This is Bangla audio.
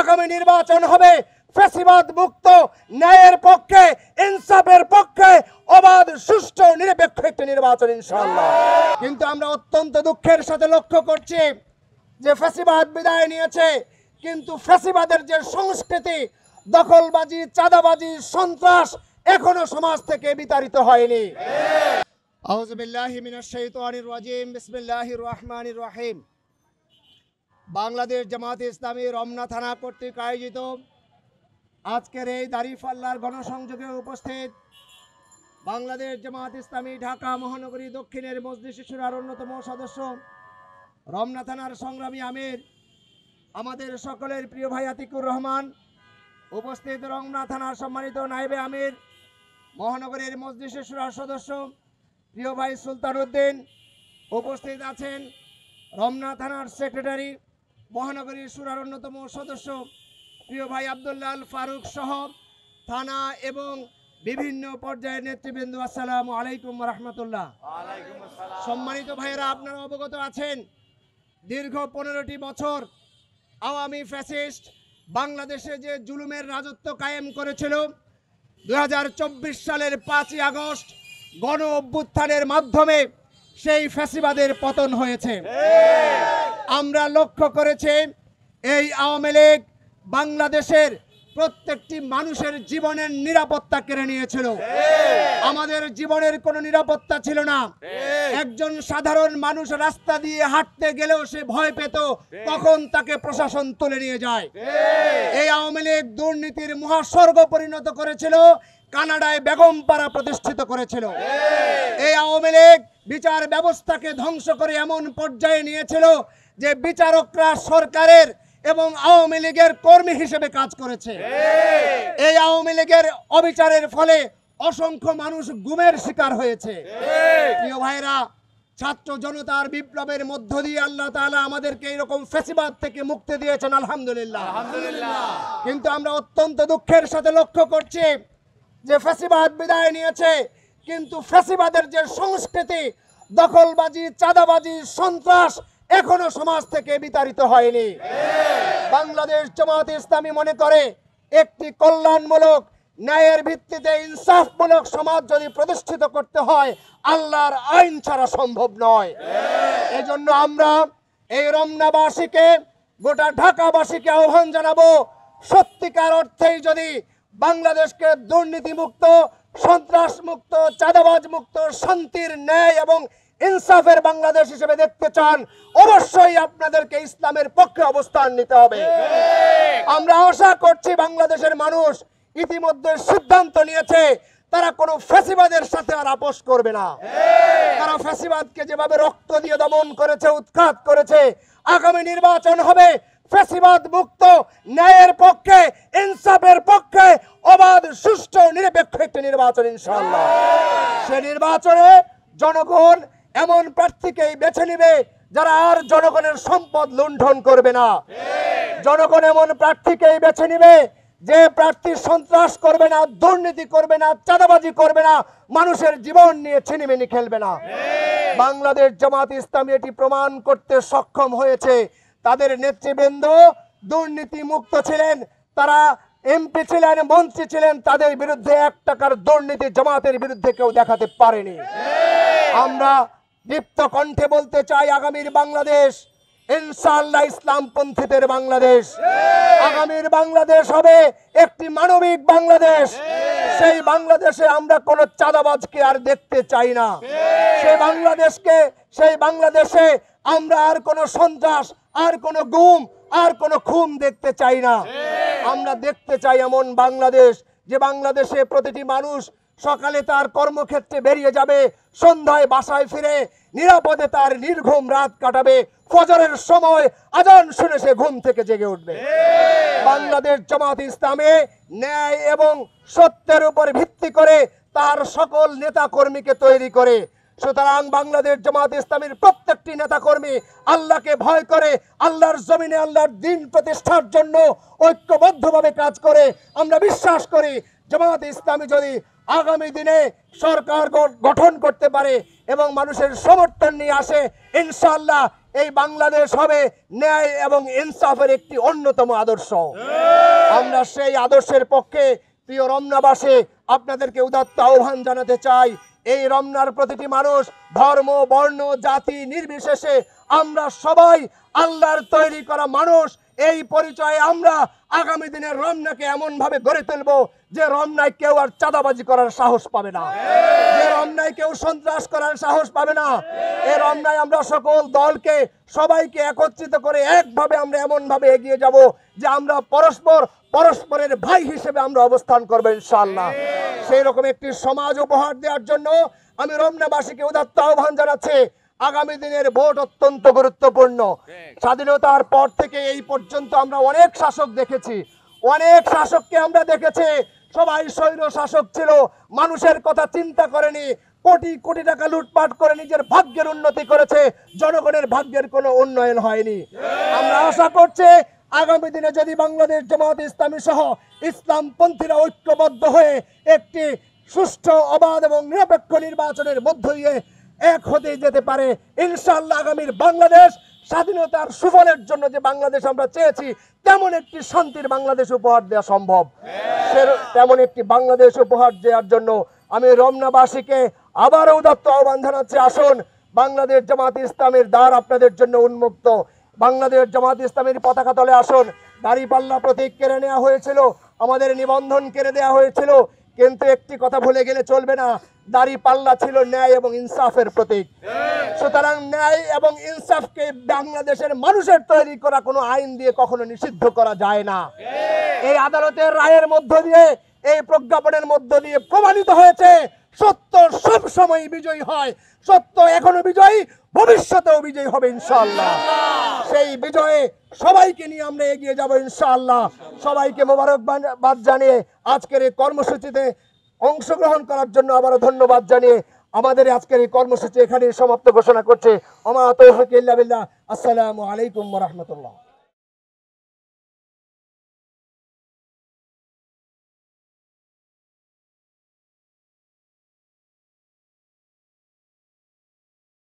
আগামী নির্বাচন হবে ফ্যাসিবাদ মুক্ত, ন্যায়ের পক্ষে, ইনসাফের পক্ষে, অবাধ, সুষ্ঠু, নিরপেক্ষ একটি নির্বাচন ইনশাআল্লাহ। কিন্তু আমরা অত্যন্ত দুঃখের সাথে লক্ষ্য করছি যে ফ্যাসিবাদ বিদায় নিয়েছে, কিন্তু ফ্যাসিবাদের যে সংস্কৃতি, দখলবাজি, চাঁদাবাজি, সন্ত্রাস এখনো সমাজ থেকে বিতাড়িত হয়নি। আউযু বিল্লাহি মিনাশ শাইতানির রাজিম, বিসমিল্লাহির রহমানির রহিম। বাংলাদেশ জামায়াতে ইসলামী রমনা থানা কর্তৃক আয়োজিত আজকের এই দাঁড়িপাল্লার গণসংযোগে উপস্থিত বাংলাদেশ জামায়াত ইসলামী ঢাকা মহানগরী দক্ষিণের মজলিস শুরার অন্যতম সদস্য, রমনা থানার সংগ্রামী আমির, আমাদের সকলের প্রিয় ভাই আতিকুর রহমান, উপস্থিত রমনা থানার সম্মানিত নায়েবে আমির, মহানগরীর মজলিস শুরার সদস্য প্রিয় ভাই সুলতান উদ্দিন, উপস্থিত আছেন রমনা থানার সেক্রেটারি, মহানগরীর শুরার অন্যতম সদস্য প্রিয় ভাই আব্দুল্লাহ আল ফারুক সহ থানা এবং বিভিন্ন পর্যায়ের নেতৃবৃন্দ। আসসালামু আলাইকুম রহমতুল্লাহ। সম্মানিত ভাইয়েরা, আপনারা অবগত আছেন দীর্ঘ 15টি বছর আওয়ামী ফ্যাসিস্ট বাংলাদেশে যে জুলুমের রাজত্ব কায়েম করেছিল, 2024 সালের 5ই আগস্ট গণ অভ্যুত্থানের মাধ্যমে সেই ফ্যাসিবাদের পতন হয়েছে। আমরা লক্ষ্য করেছি এই আওয়ামী লীগ বাংলাদেশের প্রত্যেকটি মানুষের জীবনের নিরাপত্তা কেড়ে নিয়েছিল। আমাদের জীবনের কোনো নিরাপত্তা ছিল না। একজন সাধারণ মানুষ রাস্তা দিয়ে হাঁটতে গেলেও সে ভয় পেত কখন তাকে প্রশাসন তুলে নিয়ে যায়। এই আওয়ামী লীগ দুর্নীতির মহাস্বর্গ পরিণত করেছিল, কানাডায় বেগমপাড়া প্রতিষ্ঠিত করেছিল। এই আওয়ামী লীগ বিচার ব্যবস্থাকে ধ্বংস করে এমন পর্যায়ে নিয়েছিল যে বিচারকরা সরকারের এবং আওয়ামী লীগের কর্মী হিসেবে কাজ করেছে। এই আওয়ামী লীগের অবিচারের ফলে অসংখ্য মানুষ গুমের শিকার হয়েছে। প্রিয় ভাইরা, ছাত্র জনতার বিপ্লবের মধ্য দিয়ে আল্লাহ তাআলা আমাদেরকে এরকম ফ্যাসিবাদ থেকে মুক্তি দিয়েছেন, আলহামদুলিল্লাহ। কিন্তু আমরা অত্যন্ত দুঃখের সাথে লক্ষ্য করছি যে ফ্যাসিবাদ বিদায় নিয়েছে, কিন্তু ফ্যাসিবাদের যে সংস্কৃতি, দখলবাজি, চাঁদাবাজি, সন্ত্রাস এখনো সমাজ থেকে বিতাড়িত হয়নি। বাংলাদেশ জামায়াতে ইসলামী মনে করে একটি কল্যাণমূলক, ন্যায়ের ভিত্তিতে ইনসাফমূলক সমাজ যদি প্রতিষ্ঠিত করতে হয়, আল্লাহর আইন ছাড়া সম্ভব নয়। এজন্য আমরা এই রমনাবাসীকে, গোটা ঢাকাবাসীকে আহ্বান জানাবো, সত্যিকার অর্থেই যদি বাংলাদেশকে দুর্নীতি মুক্ত, সন্ত্রাস মুক্ত, চাঁদাবাজ মুক্ত, শান্তির, ন্যায় এবং ইনসাফের বাংলাদেশ হিসেবে দেখতে চান, অবশ্যই আপনাদেরকে ইসলামের পক্ষে অবস্থান নিতে হবে। আমরা আশা করছি বাংলাদেশের মানুষ ইতিমধ্যে সিদ্ধান্ত নিয়েছে তারা কোনো ফ্যাসিবাদের সাথে আর আপোষ করবে না। তারা ফ্যাসিবাদকে যেভাবে রক্ত দিয়ে দমন করেছে, উৎখাত করেছে, আগামী নির্বাচন হবে ফ্যাসিবাদ মুক্ত, ন্যায়ের পক্ষে, ইনসাফের পক্ষে, অবাধ, সুষ্ঠু, নিরপেক্ষ একটি নির্বাচন ইনশাআল্লাহ। সে নির্বাচনে জনগণ এমন প্রার্থীকেই বেছে নিবে যারা আর জনগণের সম্পদ লুণ্ঠন করবে না। জনগণ এমন প্রার্থীকেই বেছে নিবে যে প্রার্থী সন্ত্রাস করবে না, দুর্নীতি করবে না, চাঁদাবাজি করবে না, মানুষের জীবন নিয়ে ছিনিমিনি খেলবে না। বাংলাদেশ জামায়াতে ইসলামী এটি প্রমাণ করতে সক্ষম হয়েছে। তাদের নেতৃবৃন্দ দুর্নীতি মুক্ত ছিলেন, তারা এমপি ছিলেন, মন্ত্রী ছিলেন, তাদের বিরুদ্ধে 1 টাকার দুর্নীতি জামাতের বিরুদ্ধে কেউ দেখাতে পারেনি। আমরা দীপ্ত কণ্ঠে বলতে চাই, আগামীর বাংলাদেশ ইনশাআল্লাহ ইসলামপন্থীদের বাংলাদেশ। আগামীর বাংলাদেশ হবে একটি মানবিক বাংলাদেশ। সেই বাংলাদেশে আমরা কোনো চাঁদাবাজকে আর দেখতে চাই না। সেই বাংলাদেশে আমরা আর কোনো সন্ত্রাস, আর কোনো গুম, আর কোনো খুন দেখতে চাই না। আমরা দেখতে চাই এমন বাংলাদেশ, যে বাংলাদেশে প্রতিটি মানুষ সকালে তার কর্মক্ষেত্রে বেরিয়ে যাবে, সন্ধ্যায় বাসায় ফিরে নিরাপদে তার নির্ঘুম রাত কাটাবে, ফজরের সময় আজান শুনে সে ঘুম থেকে জেগে উঠবে। বাংলাদেশ জামায়াতে ইসলামী ন্যায় এবং সত্যের উপর ভিত্তি করে তার সকল নেতা কর্মীকে তৈরি করে। সুতরাং বাংলাদেশ জামায়াতে ইসলামীর প্রত্যেকটি নেতাকর্মী আল্লাহকে ভয় করে, আল্লাহর জমিনে আল্লাহর দ্বীন প্রতিষ্ঠার জন্য ঐক্যবদ্ধভাবে কাজ করে। আমরা বিশ্বাস করি জামায়াতে ইসলামী যদি আগামী দিনে সরকার গঠন করতে পারে এবং মানুষের সমর্থন নিয়ে আসে, ইনশাআল্লাহ এই বাংলাদেশ হবে ন্যায় এবং ইনসাফের একটি অন্যতম আদর্শ। আমরা সেই আদর্শের পক্ষে প্রিয় রমনাবাসী আপনাদেরকে উদাত্ত আহ্বান জানাতে চাই। এই রমনার প্রতিটি মানুষ ধর্ম বর্ণ জাতি নির্বিশেষে আমরা সবাই আল্লাহর তৈরি করা মানুষ। এই পরিচয়ে আমরা আগামী দিনের রমনাকে এমন ভাবে গড়ে তুলব যে রমনায় কেউ আর চাঁদাবাজি করার সাহস পাবে না, যে রমনায় কেউ সন্ত্রাস করার সাহস পাবে না। এই রমনায় আমরা সকল দলকে সবাইকে একত্রিত করে একভাবে আমরা এমন ভাবে এগিয়ে যাব যে আমরা পরস্পরের ভাই হিসেবে আমরা অবস্থান করবো ইনশাআল্লাহ। সেই রকম একটি সমাজ উপহার দেওয়ার জন্য আমি রমনাবাসীকে উদাত্ত আহ্বান জানাচ্ছি। আগামী দিনের ভোট অত্যন্ত গুরুত্বপূর্ণ। স্বাধীনতার পর থেকে এই পর্যন্ত আমরা অনেক শাসক দেখেছি, অনেক শাসককে আমরা দেখেছি সবাই স্বৈর শাসক ছিল, মানুষের কথা চিন্তা করেনি, কোটি কোটি টাকা লুটপাট করে নিজের ভাগ্যের উন্নতি করেছে, জনগণের ভাগ্যের কোনো উন্নয়ন হয়নি। আমরা আশা করছি আগামী দিনে যদি বাংলাদেশ জামাত ইসলামী সহ ইসলামপন্থীরা ঐক্যবদ্ধ হয়ে একটি সুষ্ঠু অবাধ এবং নিরপেক্ষ নির্বাচনের মধ্য দিয়ে এক হতে যেতে পারে ইনশাআল্লাহ আগামীর বাংলাদেশ স্বাধীনতার সুফলের জন্য যে বাংলাদেশ আমরা চেয়েছি তেমন একটি শান্তির বাংলাদেশ উপহার দেওয়া সম্ভব। তেমন একটি বাংলাদেশ উপহার দেওয়ার জন্য আমি রমনাবাসীকে আবারও উদাত্ত আহ্বান জানাচ্ছি, আসুন বাংলাদেশ জামাত ইসলামের দ্বার আপনাদের জন্য উন্মুক্ত। বাংলাদেশ জামাত ইসলামের পতাকা তলে আসুন। দাঁড়িপাল্লা প্রতীক কেড়ে নেওয়া হয়েছিল, আমাদের নিবন্ধন কেড়ে দেওয়া হয়েছিল, কিন্তু একটি কথা ভুলে গেলে চলবে না, দাঁড়িপাল্লা ছিল ন্যায় এবং ইনসাফের প্রতীক। সুতরাং ন্যায় এবং ইনসাফকে বাংলাদেশের মানুষের তৈরি করা কোনো আইন দিয়ে কখনো নিষিদ্ধ করা যায় না। এই আদালতের রায়ের মধ্য দিয়ে, এই প্রজ্ঞাপনের মধ্য দিয়ে প্রমাণিত হয়েছে সত্য সব সময় বিজয়ী হয়, সত্য এখনো বিজয়ী, ভবিষ্যতেও বিজয়ী হবে ইনশাআল্লাহ। সেই বিজয়ে সবাইকে নিয়ে আমরা এগিয়ে যাব ইনশাআল্লাহ। সবাইকে মোবারকবাদ জানিয়ে আজকের এই কর্মসূচিতে অংশগ্রহণ করার জন্য আবারও ধন্যবাদ জানিয়ে আমাদের আজকের এই কর্মসূচি এখানে সমাপ্ত ঘোষণা করছে। ওমা তৌফিক ইল্লা বিল্লাহ। আসসালামু আলাইকুম ওয়া রাহমাতুল্লাহ।